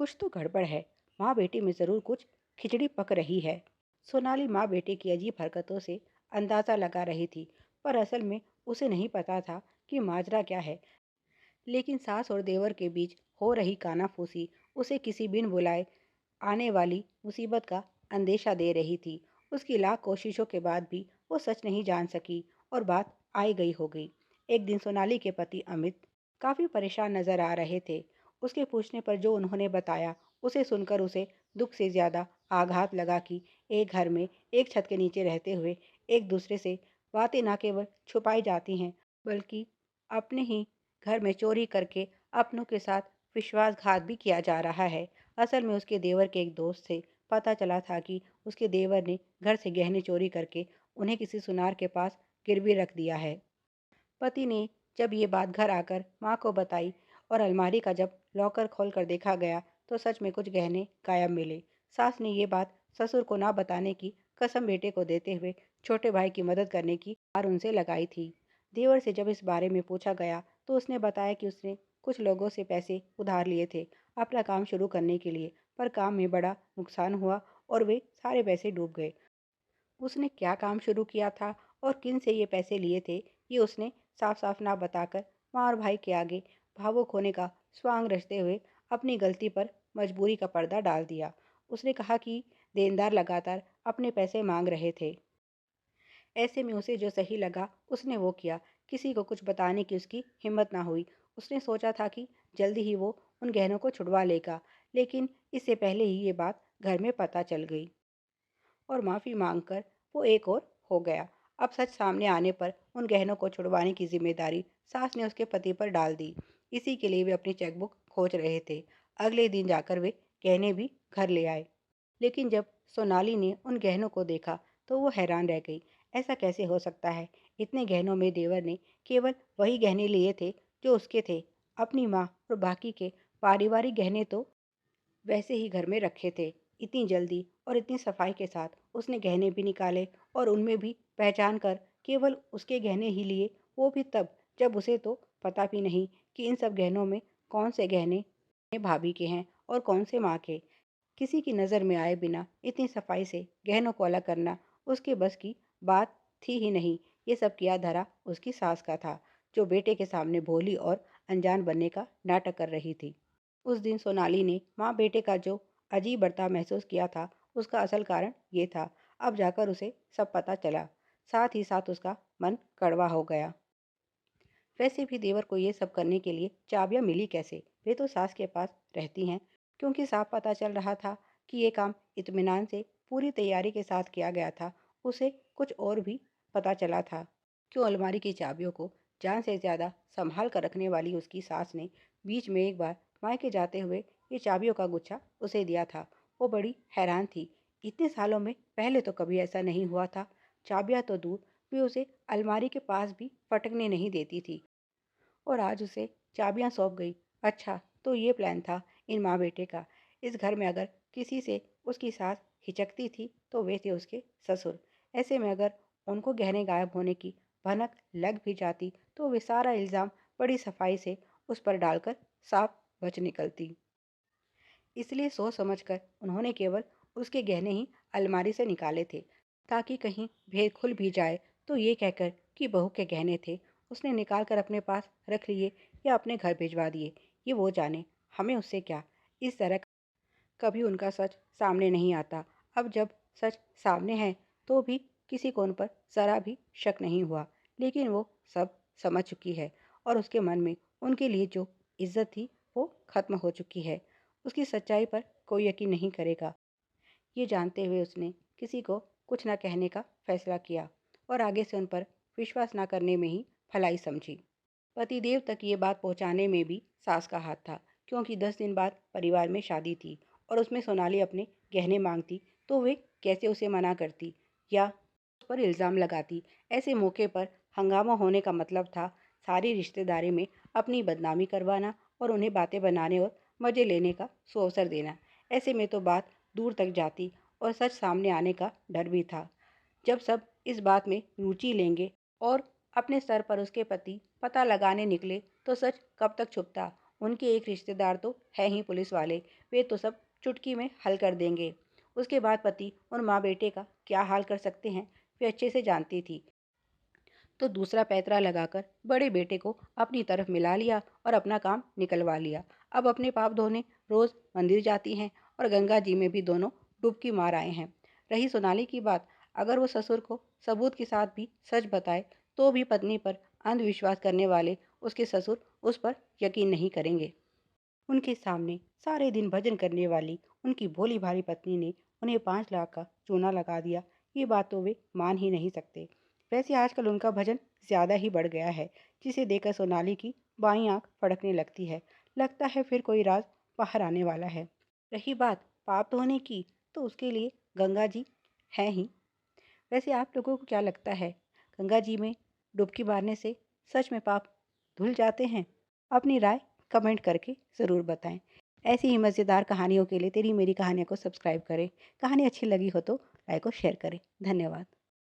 कुछ तो गड़बड़ है। माँ बेटी में ज़रूर कुछ खिचड़ी पक रही है। सोनाली माँ बेटे की अजीब हरकतों से अंदाज़ा लगा रही थी, पर असल में उसे नहीं पता था कि माजरा क्या है। लेकिन सास और देवर के बीच हो रही कानाफूसी उसे किसी बिन बुलाए आने वाली मुसीबत का अंदेशा दे रही थी। उसकी लाख कोशिशों के बाद भी वो सच नहीं जान सकी और बात आई गई हो गई। एक दिन सोनाली के पति अमित काफ़ी परेशान नजर आ रहे थे। उसके पूछने पर जो उन्होंने बताया उसे सुनकर उसे दुख से ज़्यादा आघात लगा कि एक घर में एक छत के नीचे रहते हुए एक दूसरे से बातें ना केवल छुपाई जाती हैं, बल्कि अपने ही घर में चोरी करके अपनों के साथ विश्वासघात भी किया जा रहा है। असल में उसके देवर के एक दोस्त से पता चला था कि उसके देवर ने घर से गहने चोरी करके उन्हें किसी सुनार के पास गिरवी रख दिया है। पति ने जब ये बात घर आकर माँ को बताई और अलमारी का जब लॉकर खोल कर देखा गया तो सच में कुछ गहने गायब मिले। सास ने ये बात ससुर को ना बताने की कसम बेटे को देते हुए छोटे भाई की मदद करने की हार उनसे लगाई थी। देवर से जब इस बारे में पूछा गया तो उसने बताया कि उसने कुछ लोगों से पैसे उधार लिए थे अपना काम शुरू करने के लिए, पर काम में बड़ा नुकसान हुआ और वे सारे पैसे डूब गए। उसने क्या काम शुरू किया था और किन से ये पैसे लिए थे, ये उसने साफ साफ ना बताकर माँ और भाई के आगे भावुक होने का स्वांग रचते हुए अपनी गलती पर मजबूरी का पर्दा डाल दिया। उसने कहा कि देनदार लगातार अपने पैसे मांग रहे थे। ऐसे में उसे जो सही लगा उसने वो किया। किसी को कुछ बताने की उसकी हिम्मत ना हुई। उसने सोचा था कि जल्दी ही वो उन गहनों को छुड़वा लेगा, लेकिन इससे पहले ही ये बात घर में पता चल गई और माफ़ी मांगकर वो एक और हो गया। अब सच सामने आने पर उन गहनों को छुड़वाने की जिम्मेदारी सास ने उसके पति पर डाल दी। इसी के लिए वे अपनी चेकबुक खोज रहे थे। अगले दिन जाकर वे गहने भी घर ले आए। लेकिन जब सोनाली ने उन गहनों को देखा तो वो हैरान रह गई। ऐसा कैसे हो सकता है? इतने गहनों में देवर ने केवल वही गहने लिए थे जो उसके थे। अपनी माँ और बाकी के पारिवारिक गहने तो वैसे ही घर में रखे थे। इतनी जल्दी और इतनी सफाई के साथ उसने गहने भी निकाले और उनमें भी पहचान कर केवल उसके गहने ही लिए, वो भी तब जब उसे तो पता भी नहीं कि इन सब गहनों में कौन से गहने भाभी के हैं और कौन से माँ के। किसी की नज़र में आए बिना इतनी सफाई से गहनों को अलग करना उसके बस की बात थी ही नहीं। ये सब किया धरा उसकी सास का था, जो बेटे के सामने भोली और अनजान बनने का नाटक कर रही थी। उस दिन सोनाली ने माँ बेटे का जो अजीब बर्ताव महसूस किया था, उसका असल कारण ये था। अब जाकर उसे सब पता चला। साथ ही साथ उसका मन कड़वा हो गया। वैसे भी देवर को ये सब करने के लिए चाबियां मिली कैसे? वे तो सास के पास रहती हैं। क्योंकि साफ पता चल रहा था कि ये काम इत्मीनान से पूरी तैयारी के साथ किया गया था। उसे कुछ और भी पता चला था। क्यों अलमारी की चाबियों को जान से ज़्यादा संभाल कर रखने वाली उसकी सास ने बीच में एक बार मायके जाते हुए ये चाबियों का गुच्छा उसे दिया था। वो बड़ी हैरान थी। इतने सालों में पहले तो कभी ऐसा नहीं हुआ था। चाबियां तो दूर, वे उसे अलमारी के पास भी फटकने नहीं देती थी और आज उसे चाबियां सौंप गई। अच्छा, तो ये प्लान था इन माँ बेटे का। इस घर में अगर किसी से उसकी सास हिचकती थी तो वे थे उसके ससुर। ऐसे में अगर उनको गहने गायब होने की भनक लग भी जाती तो वे सारा इल्ज़ाम बड़ी सफाई से उस पर डालकर साफ बच निकलती। इसलिए सोच समझकर उन्होंने केवल उसके गहने ही अलमारी से निकाले थे, ताकि कहीं भेद खुल भी जाए तो ये कहकर कि बहू के गहने थे, उसने निकाल कर अपने पास रख लिए या अपने घर भिजवा दिए। ये वो जाने, हमें उससे क्या। इस तरह कभी उनका सच सामने नहीं आता। अब जब सच सामने है तो भी किसी को उन पर ज़रा भी शक नहीं हुआ। लेकिन वो सब समझ चुकी है और उसके मन में उनके लिए जो इज्जत थी वो खत्म हो चुकी है। उसकी सच्चाई पर कोई यकीन नहीं करेगा। ये जानते हुए उसने किसी को कुछ न कहने का फैसला किया और आगे से उन पर विश्वास न करने में ही भलाई समझी। पतिदेव तक ये बात पहुंचाने में भी सास का हाथ था, क्योंकि 10 दिन बाद परिवार में शादी थी और उसमें सोनाली अपने गहने मांगती तो वे कैसे उसे मना करती या उस पर इल्ज़ाम लगाती। ऐसे मौके पर हंगामा होने का मतलब था सारी रिश्तेदारी में अपनी बदनामी करवाना और उन्हें बातें बनाने और मज़े लेने का सुअवसर देना। ऐसे में तो बात दूर तक जाती और सच सामने आने का डर भी था। जब सब इस बात में रुचि लेंगे और अपने स्तर पर उसके पति पता लगाने निकले तो सच कब तक छुपता उनके एक रिश्तेदार तो है ही पुलिस वाले, वे तो सब चुटकी में हल कर देंगे। उसके बाद पति और माँ बेटे का क्या हाल कर सकते हैं, वे अच्छे से जानती थी। तो दूसरा पैतरा लगाकर बड़े बेटे को अपनी तरफ मिला लिया और अपना काम निकलवा लिया। अब अपने पाप धोने रोज मंदिर जाती हैं और गंगा जी में भी दोनों डुबकी मार आए हैं। रही सोनाली की बात, अगर वो ससुर को सबूत के साथ भी सच बताए तो भी पत्नी पर अंधविश्वास करने वाले उसके ससुर उस पर यकीन नहीं करेंगे। उनके सामने सारे दिन भजन करने वाली उनकी भोली भाली पत्नी ने उन्हें 5 लाख का चूना लगा दिया। ये बात तो वे मान ही नहीं सकते। वैसे आजकल उनका भजन ज्यादा ही बढ़ गया है, जिसे देखकर सोनाली की बाईं आंख फड़कने लगती है। लगता है फिर कोई राज बाहर आने वाला है। रही बात पाप धोने की, तो उसके लिए गंगा जी है ही। वैसे आप लोगों को क्या लगता है, गंगा जी में डुबकी मारने से सच में पाप धुल जाते हैं? अपनी राय कमेंट करके ज़रूर बताएं। ऐसी ही मज़ेदार कहानियों के लिए तेरी मेरी कहानियों को सब्सक्राइब करें। कहानी अच्छी लगी हो तो लाइक और शेयर करें। धन्यवाद।